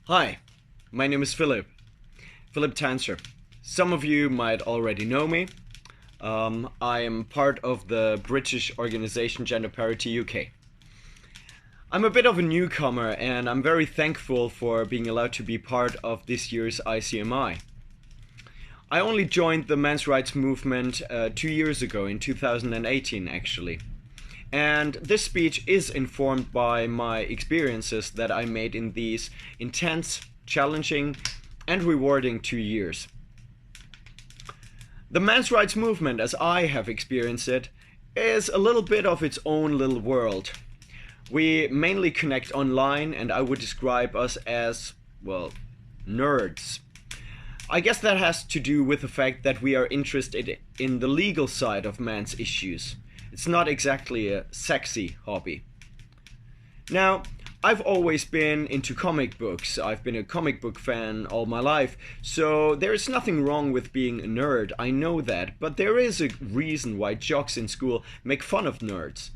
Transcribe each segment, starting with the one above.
Hi, my name is Philipp Tanzer. Some of you might already know me. I am part of the British organization Gender Parity UK. I'm a bit of a newcomer and I'm very thankful for being allowed to be part of this year's ICMI. I only joined the men's rights movement 2 years ago, in 2018 actually. And this speech is informed by my experiences that I made in these intense, challenging, and rewarding 2 years. The men's rights movement, as I have experienced it, is a little bit of its own little world. We mainly connect online, and I would describe us as, well, nerds. I guess that has to do with the fact that we are interested in the legal side of men's issues. It's not exactly a sexy hobby. Now, I've always been into comic books. I've been a comic book fan all my life, so there is nothing wrong with being a nerd, I know that, but there is a reason why jocks in school make fun of nerds.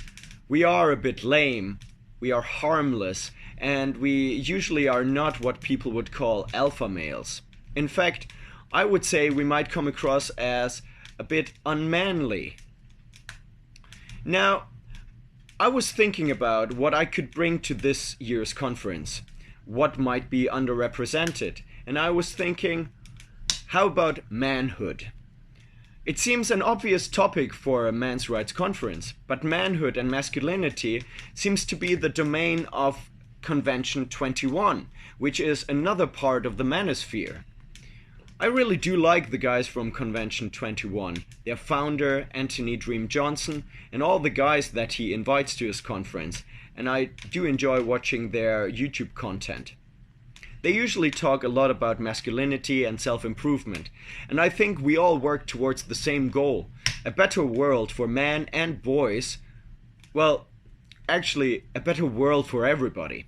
We are a bit lame, we are harmless, and we usually are not what people would call alpha males. In fact, I would say we might come across as a bit unmanly. Now, I was thinking about what I could bring to this year's conference, what might be underrepresented, and I was thinking, how about manhood? It seems an obvious topic for a men's rights conference, but manhood and masculinity seems to be the domain of Convention 21, which is another part of the manosphere. I really do like the guys from Convention 21, their founder, Anthony Dream Johnson, and all the guys that he invites to his conference, and I do enjoy watching their YouTube content. They usually talk a lot about masculinity and self-improvement, and I think we all work towards the same goal, a better world for men and boys, well, actually, a better world for everybody.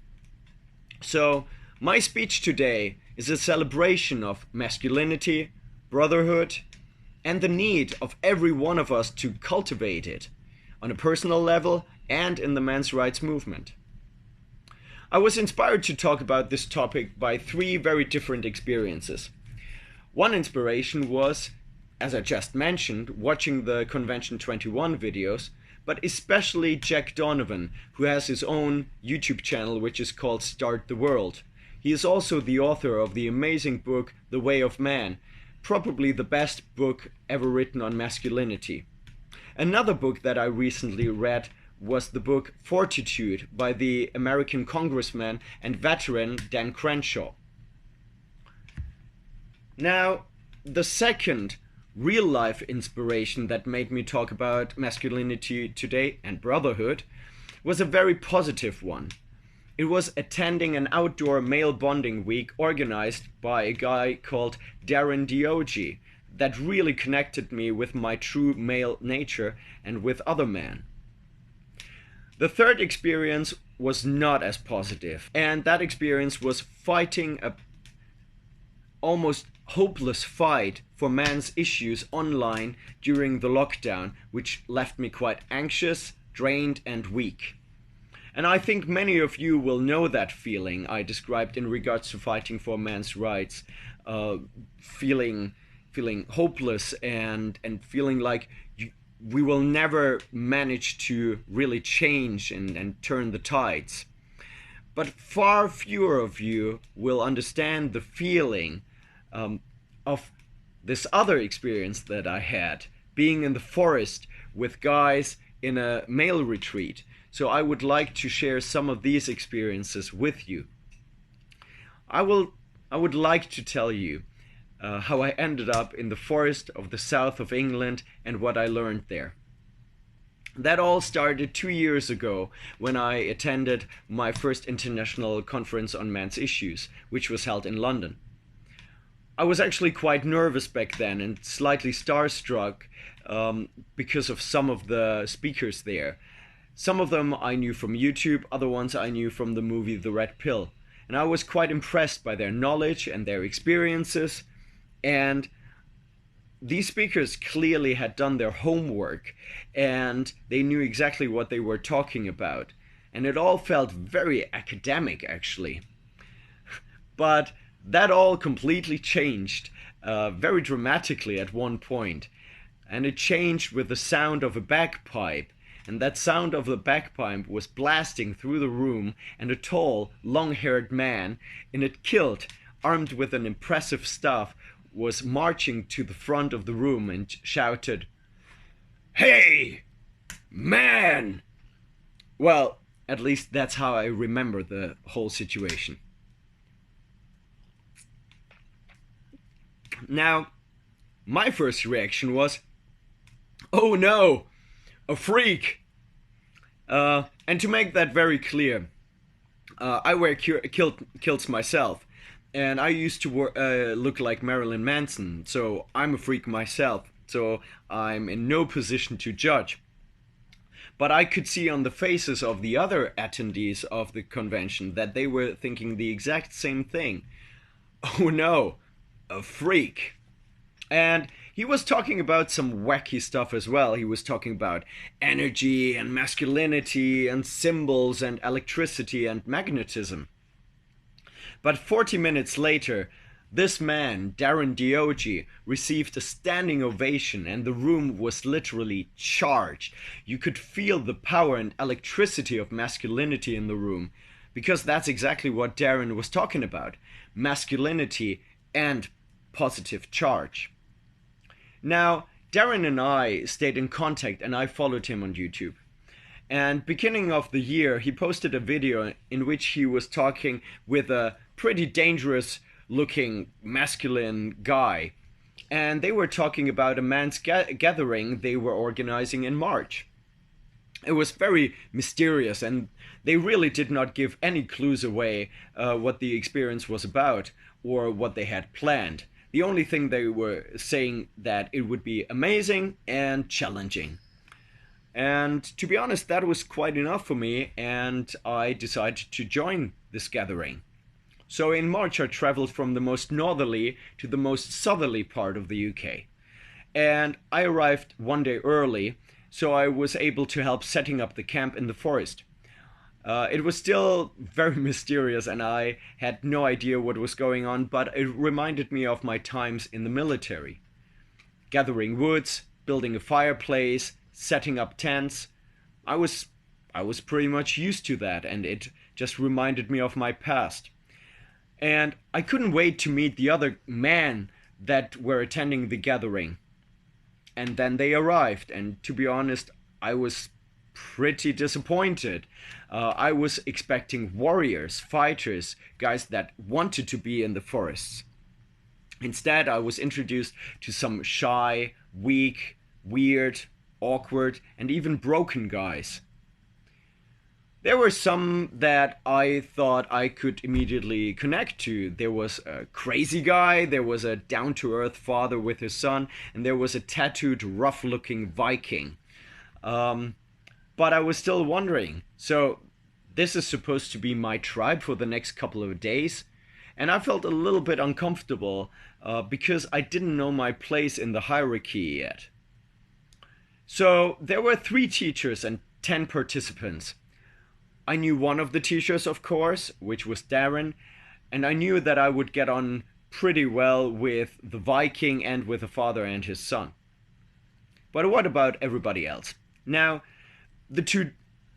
So, my speech today is a celebration of masculinity, brotherhood, and the need of every one of us to cultivate it, on a personal level and in the men's rights movement. I was inspired to talk about this topic by 3 very different experiences. One inspiration was, as I just mentioned, watching the Convention 21 videos, but especially Jack Donovan, who has his own YouTube channel which is called Start the World. He is also the author of the amazing book The Way of Man, probably the best book ever written on masculinity. Another book that I recently read was the book Fortitude by the American congressman and veteran Dan Crenshaw. Now, the second real-life inspiration that made me talk about masculinity today and brotherhood was a very positive one. It was attending an outdoor male bonding week organized by a guy called Darren Diogi that really connected me with my true male nature and with other men. The third experience was not as positive, and that experience was fighting a almost hopeless fight for men's issues online during the lockdown, which left me quite anxious, drained, and weak. And I think many of you will know that feeling I described in regards to fighting for men's rights, feeling hopeless and feeling like we will never manage to really change and turn the tides. But far fewer of you will understand the feeling of this other experience that I had, being in the forest with guys in a male retreat. So I would like to share some of these experiences with you. I would like to tell you how I ended up in the forest of the south of England and what I learned there. That all started 2 years ago when I attended my first international conference on men's issues, which was held in London. I was actually quite nervous back then and slightly starstruck because of some of the speakers there. Some of them I knew from YouTube, other ones I knew from the movie The Red Pill. And I was quite impressed by their knowledge and their experiences. And these speakers clearly had done their homework and they knew exactly what they were talking about. And it all felt very academic, actually. But that all completely changed very dramatically at one point. And it changed with the sound of a bagpipe. And that sound of the bagpipe was blasting through the room, and a tall, long-haired man in a kilt, armed with an impressive staff, was marching to the front of the room and shouted, "Hey, man!" Well, at least that's how I remember the whole situation. Now, my first reaction was, "Oh no, a freak!" And to make that very clear, I wear kilts myself, and I used to look like Marilyn Manson, so I'm a freak myself, so I'm in no position to judge. But I could see on the faces of the other attendees of the convention that they were thinking the exact same thing. Oh no, a freak. And he was talking about some wacky stuff as well. He was talking about energy and masculinity and symbols and electricity and magnetism. But 40 minutes later, this man, Darren Diogi, received a standing ovation, and the room was literally charged. You could feel the power and electricity of masculinity in the room, because that's exactly what Darren was talking about: masculinity and positive charge. Now, Darren and I stayed in contact, and I followed him on YouTube. And beginning of the year, he posted a video in which he was talking with a pretty dangerous looking masculine guy. And they were talking about a man's gathering they were organizing in March. It was very mysterious, and they really did not give any clues away what the experience was about or what they had planned. The only thing they were saying that it would be amazing and challenging. And to be honest, that was quite enough for me, and I decided to join this gathering. So in March I traveled from the most northerly to the most southerly part of the UK. And I arrived one day early, so I was able to help setting up the camp in the forest. It was still very mysterious, and I had no idea what was going on, but it reminded me of my times in the military. Gathering woods, building a fireplace, setting up tents. I was pretty much used to that, and it just reminded me of my past. And I couldn't wait to meet the other men that were attending the gathering. And then they arrived, and to be honest, I was pretty disappointed. I was expecting warriors, fighters, guys that wanted to be in the forests. Instead, I was introduced to some shy, weak, weird, awkward, and even broken guys. There were some that I thought I could immediately connect to. There was a crazy guy, there was a down-to-earth father with his son, and there was a tattooed, rough-looking Viking. But I was still wondering, so this is supposed to be my tribe for the next couple of days? And I felt a little bit uncomfortable because I didn't know my place in the hierarchy yet. So there were 3 teachers and 10 participants. I knew one of the teachers, of course, which was Darren, and I knew that I would get on pretty well with the Viking and with the father and his son. But what about everybody else? Now, the 2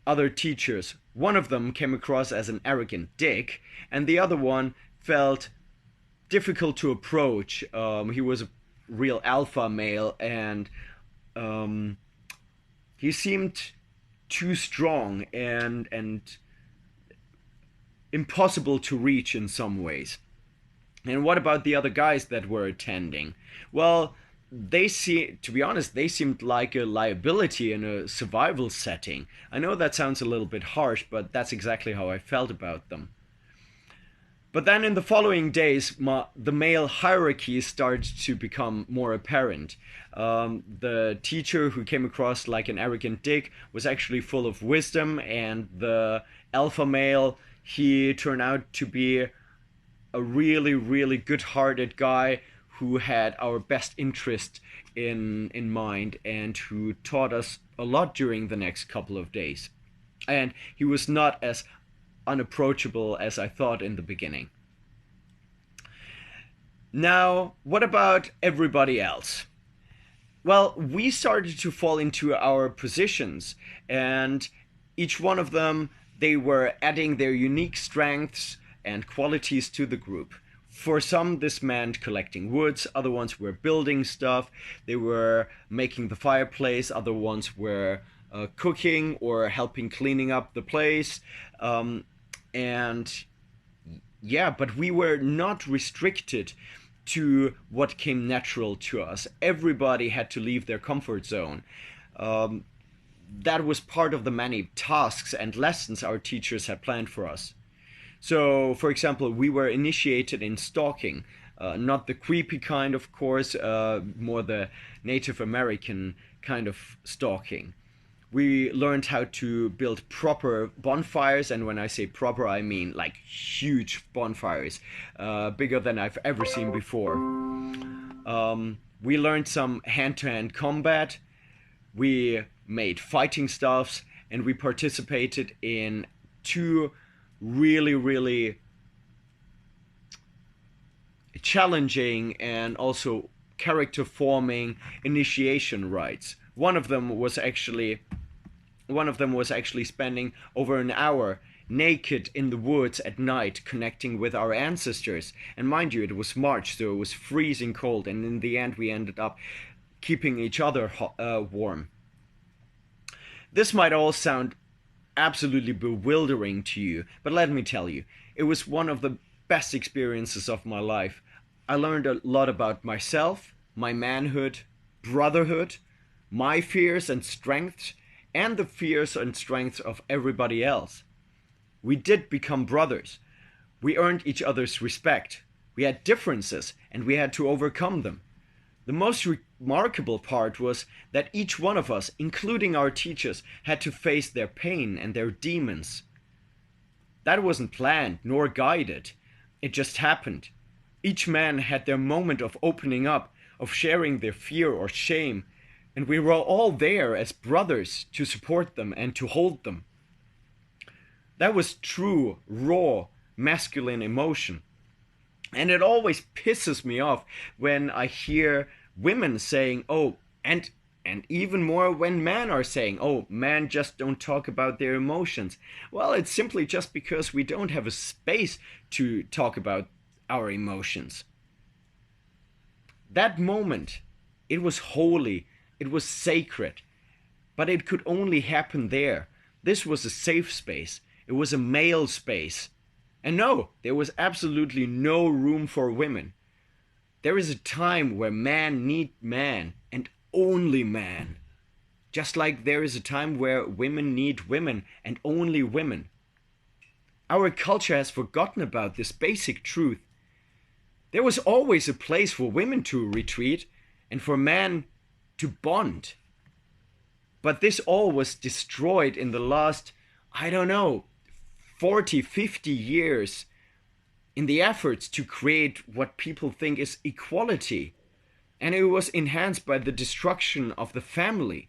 other teachers, one of them came across as an arrogant dick, and the other one felt difficult to approach. He was a real alpha male, and he seemed too strong and impossible to reach in some ways. And what about the other guys that were attending? Well, to be honest, they seemed like a liability in a survival setting. I know that sounds a little bit harsh, but that's exactly how I felt about them. But then in the following days, the male hierarchy started to become more apparent. The teacher who came across like an arrogant dick was actually full of wisdom, and the alpha male, he turned out to be a really, really good-hearted guy who had our best interest in mind and who taught us a lot during the next couple of days. And he was not as unapproachable as I thought in the beginning. Now, what about everybody else? Well, we started to fall into our positions, and each one of them, they were adding their unique strengths and qualities to the group. For some, this meant collecting woods, other ones were building stuff, they were making the fireplace, other ones were cooking or helping cleaning up the place. And yeah, but we were not restricted to what came natural to us. Everybody had to leave their comfort zone. Um, that was part of the many tasks and lessons our teachers had planned for us. So, for example, we were initiated in stalking, not the creepy kind, of course, more the Native American kind of stalking. We learned how to build proper bonfires, and when I say proper, I mean like huge bonfires, bigger than I've ever seen before. We learned some hand-to-hand combat. We made fighting stuffs, and we participated in two really, really challenging and also character forming initiation rites. One of them was actually spending over an hour naked in the woods at night connecting with our ancestors. And mind you, it was March, so it was freezing cold, and in the end we ended up keeping each other warm. This might all sound absolutely bewildering to you, but let me tell you, it was one of the best experiences of my life. I learned a lot about myself, my manhood, brotherhood, my fears and strengths, and the fears and strengths of everybody else. We did become brothers. We earned each other's respect. We had differences, and we had to overcome them. The most remarkable part was that each one of us, including our teachers, had to face their pain and their demons. That wasn't planned nor guided. It just happened. Each man had their moment of opening up, of sharing their fear or shame, and we were all there as brothers to support them and to hold them. That was true, raw, masculine emotion. And it always pisses me off when I hear women saying, oh, and even more when men are saying, oh, men just don't talk about their emotions. Well, it's simply just because we don't have a space to talk about our emotions. That moment, it was holy, it was sacred, but it could only happen there. This was a safe space. It was a male space. And no, there was absolutely no room for women. There is a time where man need man and only man. Just like there is a time where women need women and only women. Our culture has forgotten about this basic truth. There was always a place for women to retreat and for men to bond. But this all was destroyed in the last, 40, 50 years in the efforts to create what people think is equality. And it was enhanced by the destruction of the family.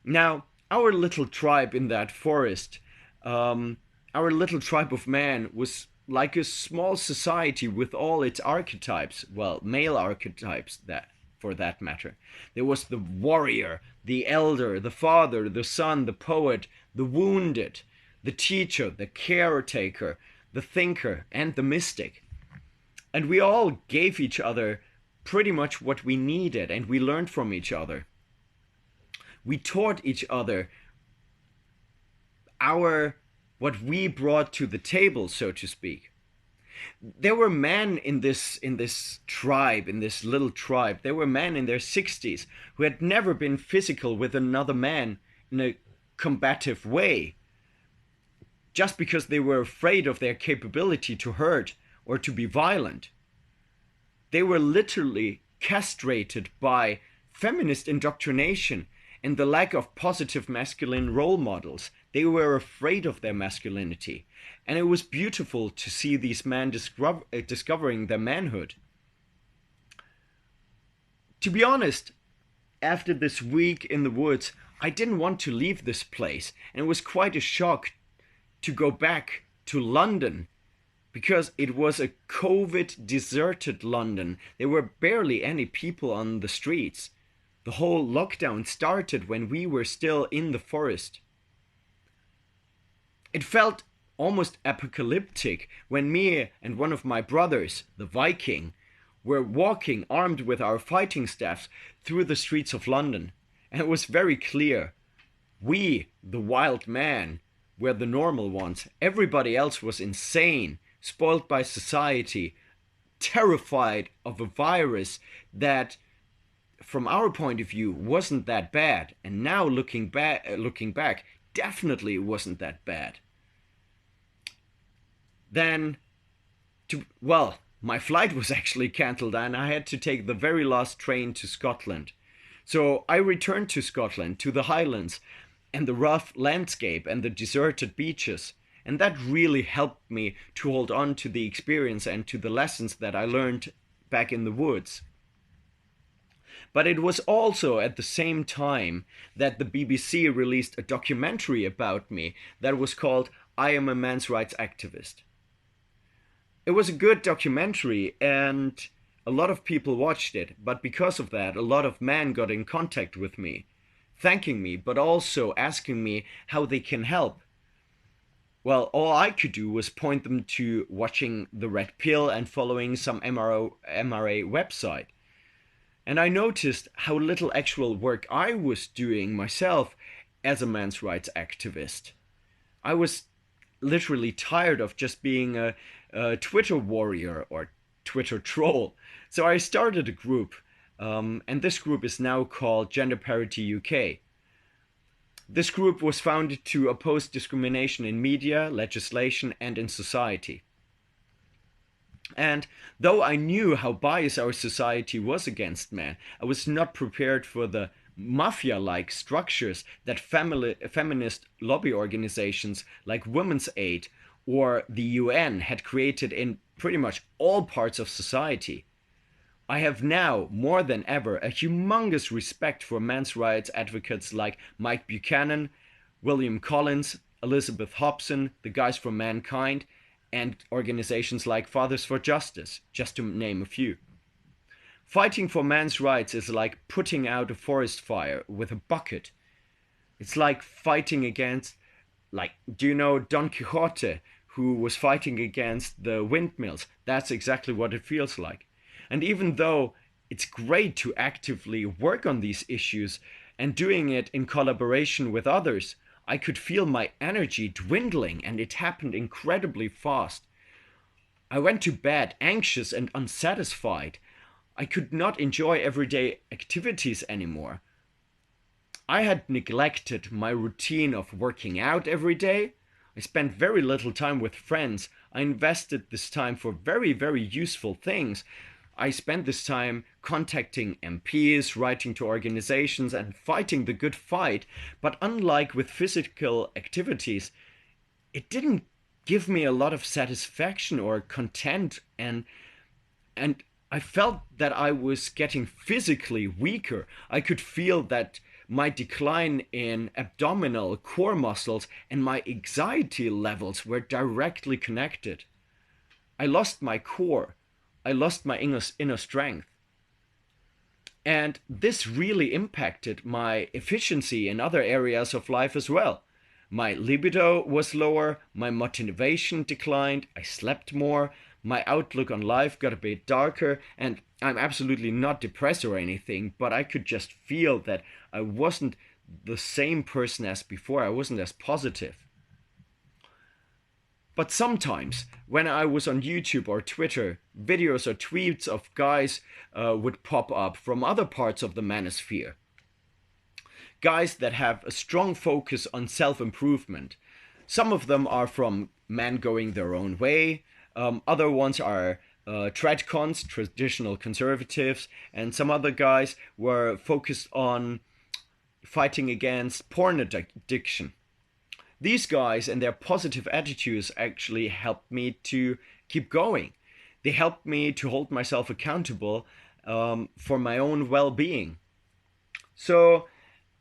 Now, our little tribe in that forest, our little tribe of man was like a small society with all its archetypes, well, male archetypes that for that matter. There was the warrior, the elder, the father, the son, the poet, the wounded, the teacher, the caretaker, the thinker, and the mystic. And we all gave each other pretty much what we needed, and we learned from each other. We taught each other what we brought to the table, so to speak. There were men in this tribe, in this little tribe, there were men in their 60s who had never been physical with another man in a combative way, just because they were afraid of their capability to hurt or to be violent. They were literally castrated by feminist indoctrination and the lack of positive masculine role models. They were afraid of their masculinity. And it was beautiful to see these men discovering their manhood. To be honest, after this week in the woods, I didn't want to leave this place. And it was quite a shock to go back to London because it was a COVID deserted London. There were barely any people on the streets. The whole lockdown started when we were still in the forest. It felt almost apocalyptic when me and one of my brothers, the Viking, were walking armed with our fighting staffs through the streets of London. And it was very clear we, the wild men, were the normal ones. Everybody else was insane, spoiled by society, terrified of a virus that, from our point of view, wasn't that bad. And now looking back, definitely wasn't that bad. Then, my flight was actually cancelled and I had to take the very last train to Scotland. So I returned to Scotland, to the Highlands, and the rough landscape and the deserted beaches. And that really helped me to hold on to the experience and to the lessons that I learned back in the woods. But it was also at the same time that the BBC released a documentary about me that was called I Am a Men's Rights Activist. It was a good documentary and a lot of people watched it, but because of that, a lot of men got in contact with me, thanking me, but also asking me how they can help. Well, all I could do was point them to watching The Red Pill and following some MRA website. And I noticed how little actual work I was doing myself as a men's rights activist. I was literally tired of just being a Twitter warrior or Twitter troll. So I started a group, and this group is now called Gender Parity UK. This group was founded to oppose discrimination in media, legislation, and in society. And though I knew how biased our society was against men, I was not prepared for the mafia-like structures that feminist lobby organizations like Women's Aid or the UN had created in pretty much all parts of society. I have now, more than ever, a humongous respect for men's rights advocates like Mike Buchanan, William Collins, Elizabeth Hobson, the Guys for Mankind, and organizations like Fathers for Justice, just to name a few. Fighting for men's rights is like putting out a forest fire with a bucket. It's like fighting against, do you know Don Quixote, who was fighting against the windmills? That's exactly what it feels like. And even though it's great to actively work on these issues and doing it in collaboration with others, I could feel my energy dwindling, and it happened incredibly fast. I went to bed anxious and unsatisfied. I could not enjoy everyday activities anymore. I had neglected my routine of working out every day. I spent very little time with friends. I invested this time for very, very useful things. I spent this time contacting MPs, writing to organizations, and fighting the good fight. But unlike with physical activities, it didn't give me a lot of satisfaction or content, and I felt that I was getting physically weaker. I could feel that my decline in abdominal core muscles and my anxiety levels were directly connected. I lost my core. I lost my inner strength. And this really impacted my efficiency in other areas of life as well. My libido was lower, my motivation declined, I slept more, my outlook on life got a bit darker, and I'm absolutely not depressed or anything, but I could just feel that I wasn't the same person as before. I wasn't as positive. But sometimes, when I was on YouTube or Twitter, videos or tweets of guys would pop up from other parts of the manosphere. Guys that have a strong focus on self-improvement. Some of them are from men going their own way. Other ones are tradcons, traditional conservatives. And some other guys were focused on fighting against porn addiction. These guys and their positive attitudes actually helped me to keep going. They helped me to hold myself accountable for my own well-being. So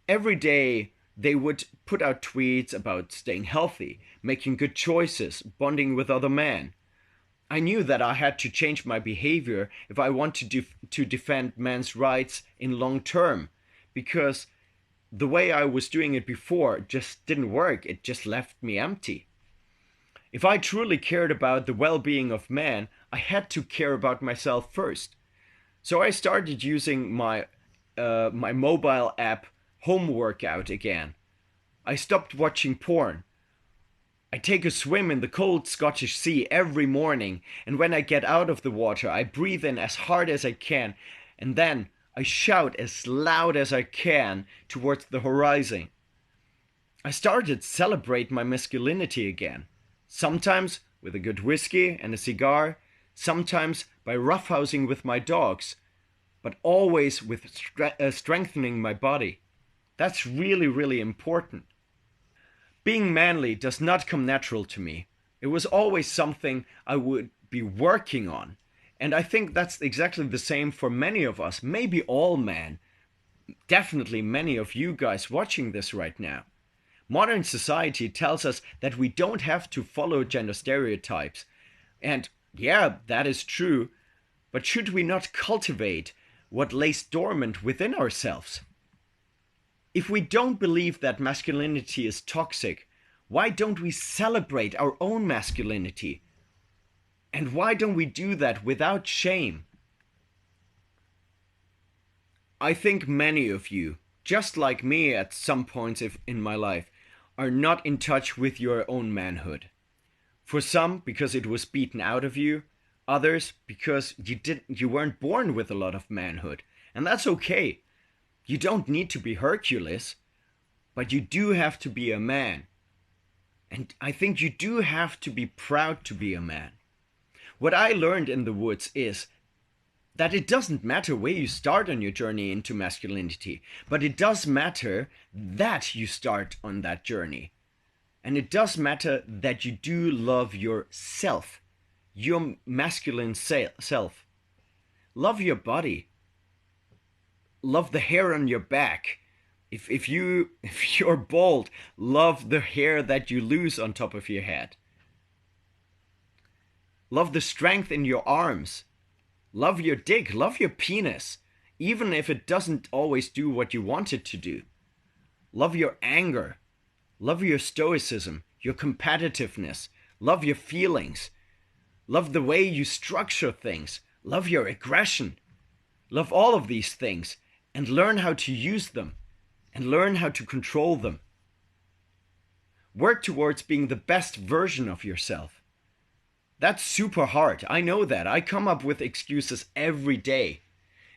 every day they would put out tweets about staying healthy, making good choices, bonding with other men. I knew that I had to change my behavior if I wanted to defend men's rights in long term, because the way I was doing it before just didn't work. It just left me empty. If I truly cared about the well being of men, I had to care about myself first. So I started using my mobile app home workout again. I stopped watching porn. I take a swim in the cold Scottish Sea every morning, and when I get out of the water, I breathe in as hard as I can, and then I shout as loud as I can towards the horizon. I started to celebrate my masculinity again. Sometimes with a good whiskey and a cigar, sometimes by roughhousing with my dogs, but always with strengthening my body. That's really, really important. Being manly does not come natural to me. It was always something I would be working on. And I think that's exactly the same for many of us, maybe all men, definitely many of you guys watching this right now. Modern society tells us that we don't have to follow gender stereotypes. And yeah, that is true. But should we not cultivate what lays dormant within ourselves? If we don't believe that masculinity is toxic, why don't we celebrate our own masculinity? And why don't we do that without shame? I think many of you, just like me at some points in my life, are not in touch with your own manhood. For some, because it was beaten out of you. Others, because you weren't born with a lot of manhood. And that's okay. You don't need to be Hercules, but you do have to be a man. And I think you do have to be proud to be a man. What I learned in the woods is that it doesn't matter where you start on your journey into masculinity, but it does matter that you start on that journey. And it does matter that you do love yourself, your masculine self. Love your body. Love the hair on your back. If you're bald, love the hair that you lose on top of your head. Love the strength in your arms. Love your dick. Love your penis, even if it doesn't always do what you want it to do. Love your anger. Love your stoicism, your competitiveness. Love your feelings. Love the way you structure things. Love your aggression. Love all of these things and learn how to use them and learn how to control them. Work towards being the best version of yourself. That's super hard. I know that. I come up with excuses every day.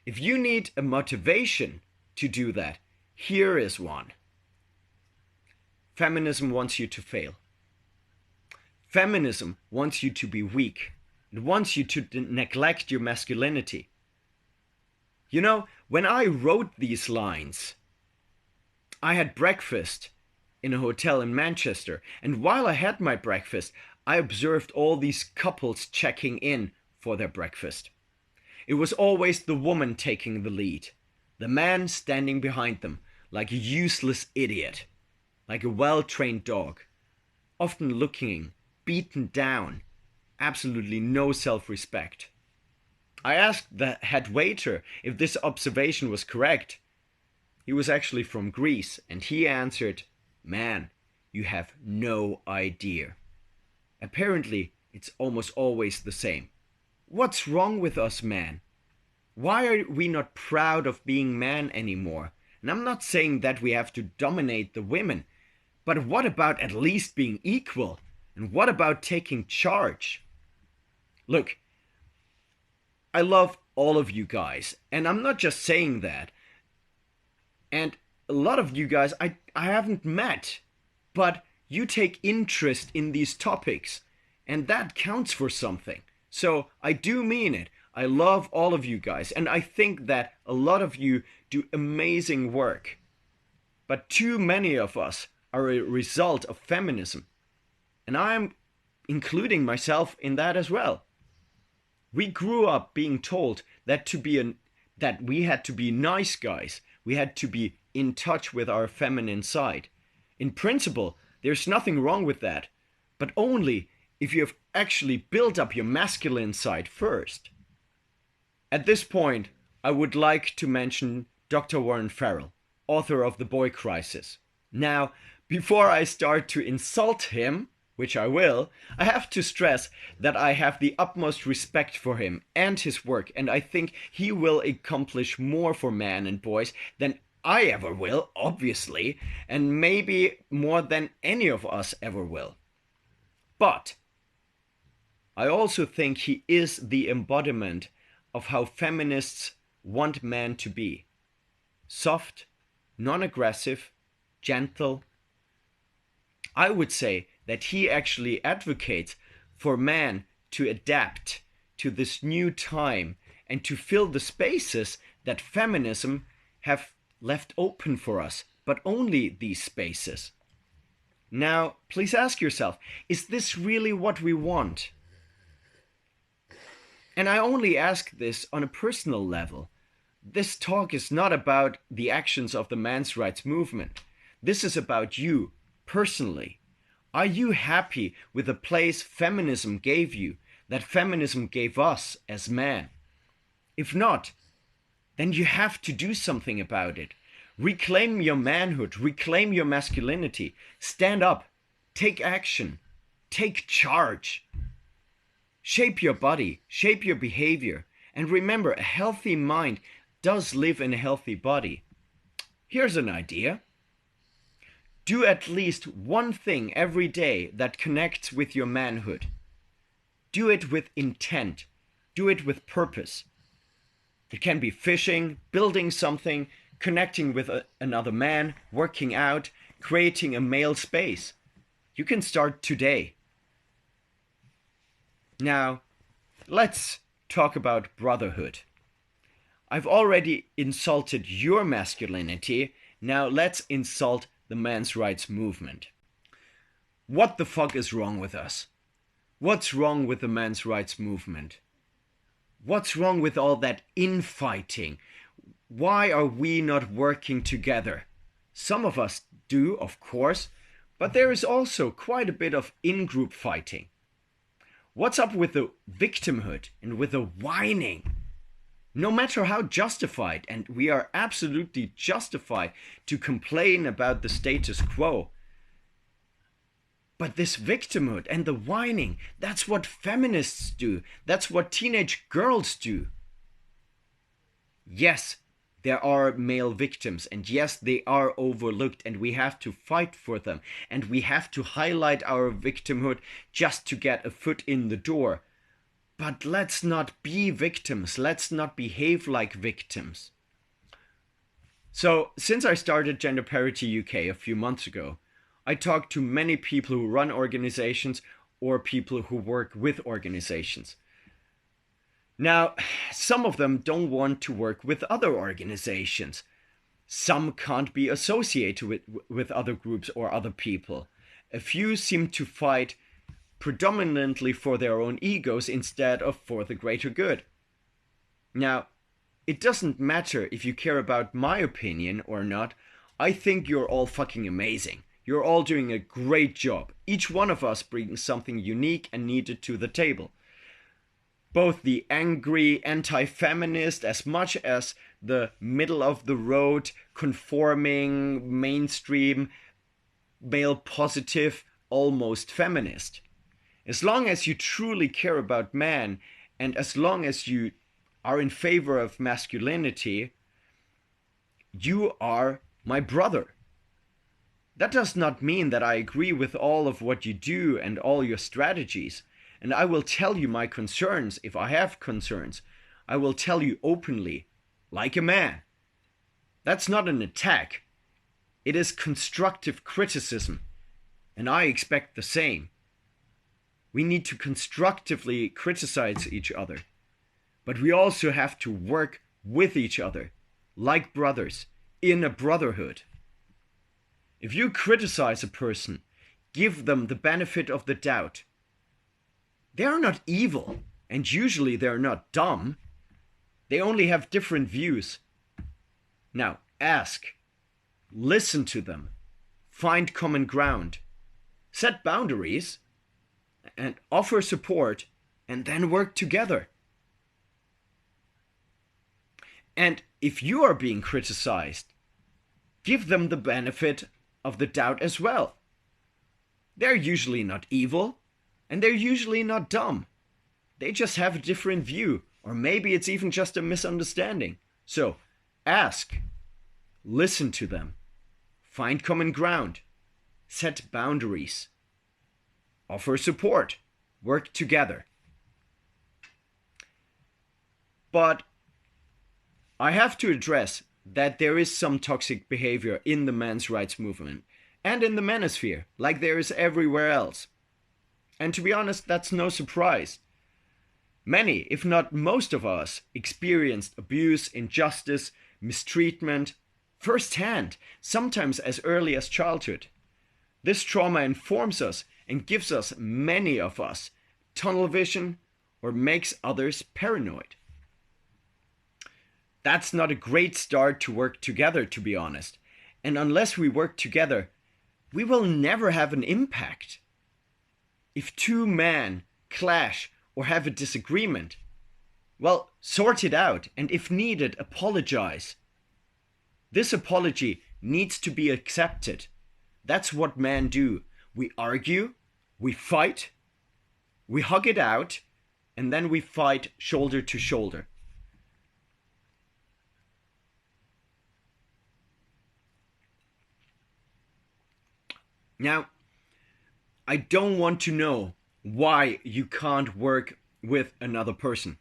If you need a motivation to do that, here is one. Feminism wants you to fail. Feminism wants you to be weak. It wants you to neglect your masculinity. You know, when I wrote these lines, I had breakfast in a hotel in Manchester, and while I had my breakfast, I observed all these couples checking in for their breakfast. It was always the woman taking the lead, the man standing behind them like a useless idiot, like a well-trained dog, often looking beaten down, absolutely no self-respect. I asked the head waiter if this observation was correct. He was actually from Greece, and he answered, "Man, you have no idea." Apparently, it's almost always the same. What's wrong with us men? Why are we not proud of being men anymore? And I'm not saying that we have to dominate the women, but what about at least being equal? And what about taking charge? Look, I love all of you guys, and I'm not just saying that. And a lot of you guys I haven't met, but you take interest in these topics, and that counts for something. So I do mean it. I love all of you guys, and I think that a lot of you do amazing work. But too many of us are a result of feminism, and I'm including myself in that as well. We grew up being told that that we had to be nice guys. We had to be in touch with our feminine side. In principle, there's nothing wrong with that, but only if you have actually built up your masculine side first. At this point, I would like to mention Dr. Warren Farrell, author of The Boy Crisis. Now, before I start to insult him, which I will, I have to stress that I have the utmost respect for him and his work, and I think he will accomplish more for men and boys than I ever will, obviously, and maybe more than any of us ever will. But I also think he is the embodiment of how feminists want men to be. Soft, non-aggressive, gentle. I would say that he actually advocates for men to adapt to this new time and to fill the spaces that feminism have left open for us, but only these spaces. Now, please ask yourself, is this really what we want? And I only ask this on a personal level. This talk is not about the actions of the men's rights movement. This is about you, personally. Are you happy with the place feminism gave you, that feminism gave us as men? If not, then you have to do something about it. Reclaim your manhood, reclaim your masculinity. Stand up, take action, take charge. Shape your body, shape your behavior, and remember, a healthy mind does live in a healthy body. Here's an idea. Do at least one thing every day that connects with your manhood. Do it with intent. Do it with purpose. It can be fishing, building something, connecting with another man, working out, creating a male space. You can start today. Now, let's talk about brotherhood. I've already insulted your masculinity. Now let's insult the men's rights movement. What the fuck is wrong with us? What's wrong with the men's rights movement? What's wrong with all that infighting? Why are we not working together? Some of us do, of course, but there is also quite a bit of in-group fighting. What's up with the victimhood and with the whining? No matter how justified, and we are absolutely justified to complain about the status quo, but this victimhood and the whining, that's what feminists do. That's what teenage girls do. Yes, there are male victims, and yes, they are overlooked, and we have to fight for them, and we have to highlight our victimhood just to get a foot in the door. But let's not be victims. Let's not behave like victims. So, since I started Gender Parity UK a few months ago, I talked to many people who run organizations or people who work with organizations. Now, some of them don't want to work with other organizations. Some can't be associated with other groups or other people. A few seem to fight predominantly for their own egos instead of for the greater good. Now, it doesn't matter if you care about my opinion or not. I think you're all fucking amazing. You're all doing a great job. Each one of us brings something unique and needed to the table. Both the angry anti-feminist as much as the middle-of-the-road, conforming, mainstream, male-positive, almost feminist. As long as you truly care about men, and as long as you are in favor of masculinity, you are my brother. That does not mean that I agree with all of what you do and all your strategies. And I will tell you my concerns if I have concerns. I will tell you openly, like a man. That's not an attack. It is constructive criticism. And I expect the same. We need to constructively criticize each other. But we also have to work with each other, like brothers, in a brotherhood. If you criticize a person, give them the benefit of the doubt. They are not evil, and usually they are not dumb. They only have different views. Now, ask, listen to them, find common ground, set boundaries, and offer support, and then work together. And if you are being criticized, give them the benefit of the doubt as well. They're usually not evil, and they're usually not dumb. They just have a different view, or maybe it's even just a misunderstanding. So, ask, listen to them, find common ground, set boundaries, offer support, work together. But I have to address that there is some toxic behavior in the men's rights movement and in the manosphere, like there is everywhere else. And to be honest, that's no surprise. Many, if not most of us, experienced abuse, injustice, mistreatment firsthand, sometimes as early as childhood. This trauma informs us and gives us, many of us, tunnel vision or makes others paranoid. That's not a great start to work together, to be honest. And unless we work together, we will never have an impact. If two men clash or have a disagreement, well, sort it out, and if needed, apologize. This apology needs to be accepted. That's what men do. We argue, we fight, we hug it out, and then we fight shoulder to shoulder. Now, I don't want to know why you can't work with another person.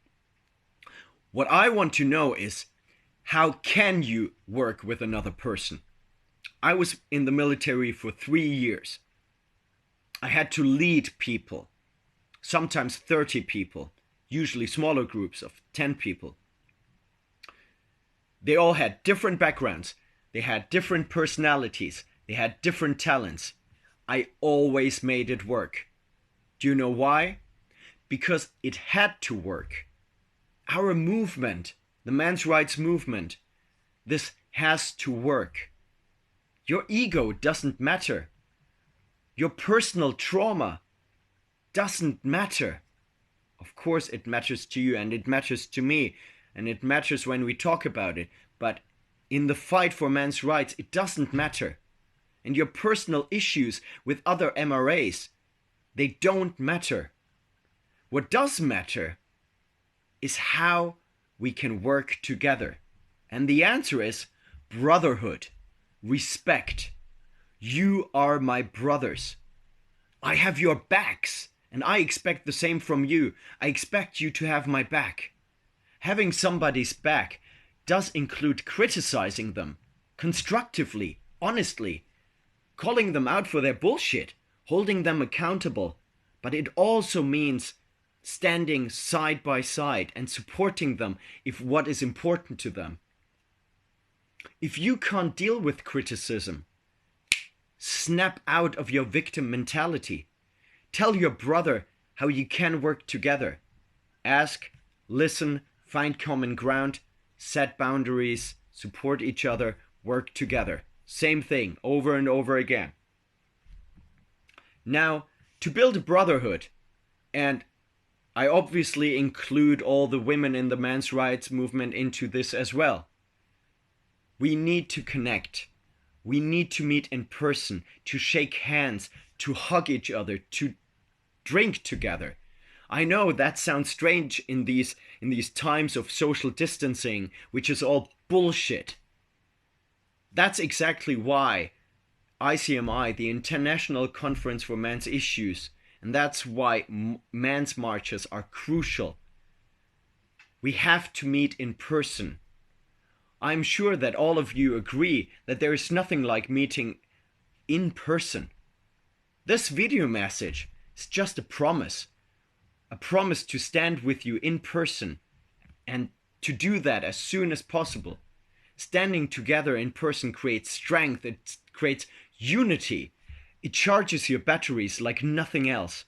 What I want to know is, how can you work with another person? I was in the military for 3 years. I had to lead people, sometimes 30 people, usually smaller groups of 10 people. They all had different backgrounds. They had different personalities. They had different talents. I always made it work. Do you know why? Because it had to work. Our movement, the men's rights movement, this has to work. Your ego doesn't matter. Your personal trauma doesn't matter. Of course it matters to you and it matters to me and it matters when we talk about it. But in the fight for men's rights, it doesn't matter. And your personal issues with other MRAs, they don't matter. What does matter is how we can work together. And the answer is brotherhood, respect. You are my brothers. I have your backs, and I expect the same from you. I expect you to have my back. Having somebody's back does include criticizing them constructively, honestly, calling them out for their bullshit, holding them accountable. But it also means standing side by side and supporting them if what is important to them. If you can't deal with criticism, snap out of your victim mentality. Tell your brother how you can work together. Ask, listen, find common ground, set boundaries, support each other, work together. Same thing over and over again. Now, to build a brotherhood, and I obviously include all the women in the men's rights movement into this as well. We need to connect. We need to meet in person, to shake hands, to hug each other, to drink together. I know that sounds strange in these times of social distancing, which is all bullshit. That's exactly why ICMI, the International Conference for Men's Issues, and that's why men's marches are crucial. We have to meet in person. I'm sure that all of you agree that there is nothing like meeting in person. This video message is just a promise to stand with you in person and to do that as soon as possible. Standing together in person creates strength, it creates unity. It charges your batteries like nothing else.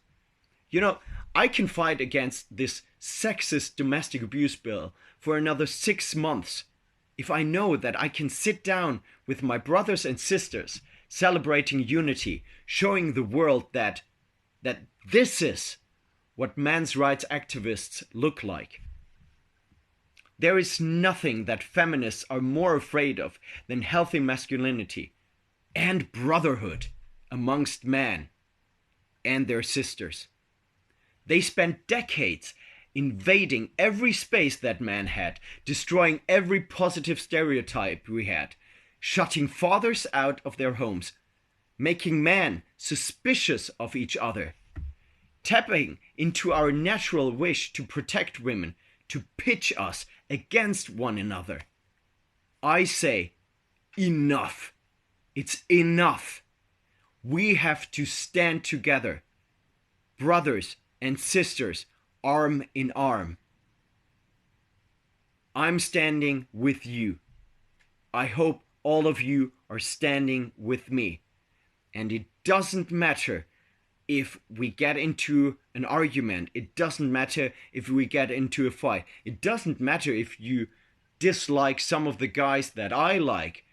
You know, I can fight against this sexist domestic abuse bill for another 6 months if I know that I can sit down with my brothers and sisters, celebrating unity, showing the world that that this is what men's rights activists look like. There is nothing that feminists are more afraid of than healthy masculinity and brotherhood amongst men and their sisters. They spent decades invading every space that men had, destroying every positive stereotype we had, shutting fathers out of their homes, making men suspicious of each other, tapping into our natural wish to protect women, to pitch us against one another. I say, enough. It's enough. We have to stand together, brothers and sisters, arm in arm. I'm standing with you. I hope all of you are standing with me. And it doesn't matter if we get into an argument. It doesn't matter if we get into a fight. It doesn't matter if you dislike some of the guys that I like.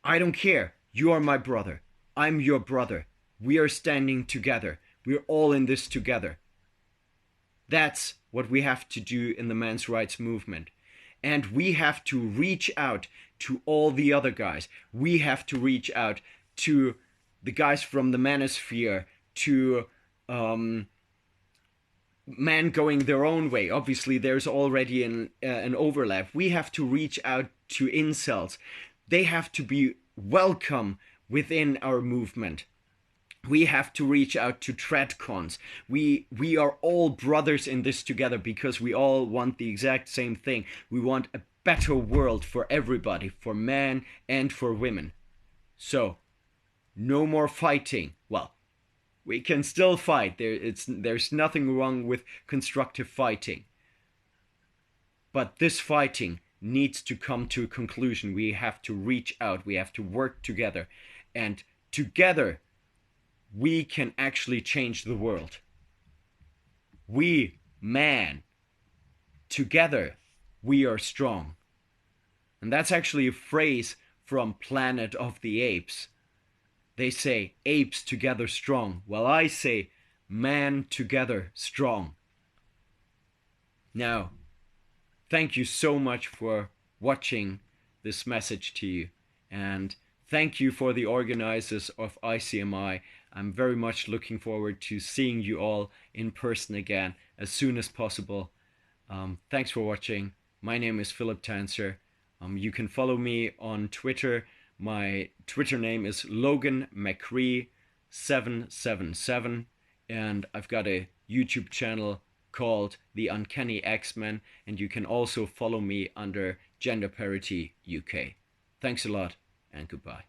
I don't care. You are my brother. I'm your brother. We are standing together. We're all in this together. That's what we have to do in the men's rights movement. And we have to reach out to all the other guys. We have to reach out to the guys from the manosphere, to men going their own way. Obviously, there's already an overlap. We have to reach out to incels. They have to be welcome within our movement. We have to reach out to tradcons. We are all brothers in this together because we all want the exact same thing. We want a better world for everybody, for men and for women. So, no more fighting. Well, we can still fight. There's nothing wrong with constructive fighting. But this fighting needs to come to a conclusion. We have to reach out. We have to work together. And together, we can actually change the world. We, man, together, we are strong. And that's actually a phrase from Planet of the Apes. They say, apes together strong. Well, I say, man together strong. Now, thank you so much for watching this message to you. And thank you for the organizers of ICMI. I'm very much looking forward to seeing you all in person again as soon as possible. Thanks for watching. My name is Philipp Tanzer. You can follow me on Twitter. My Twitter name is Logan McCree777, and I've got a YouTube channel called The Uncanny X-Men, and you can also follow me under Gender Parity UK. Thanks a lot, and goodbye.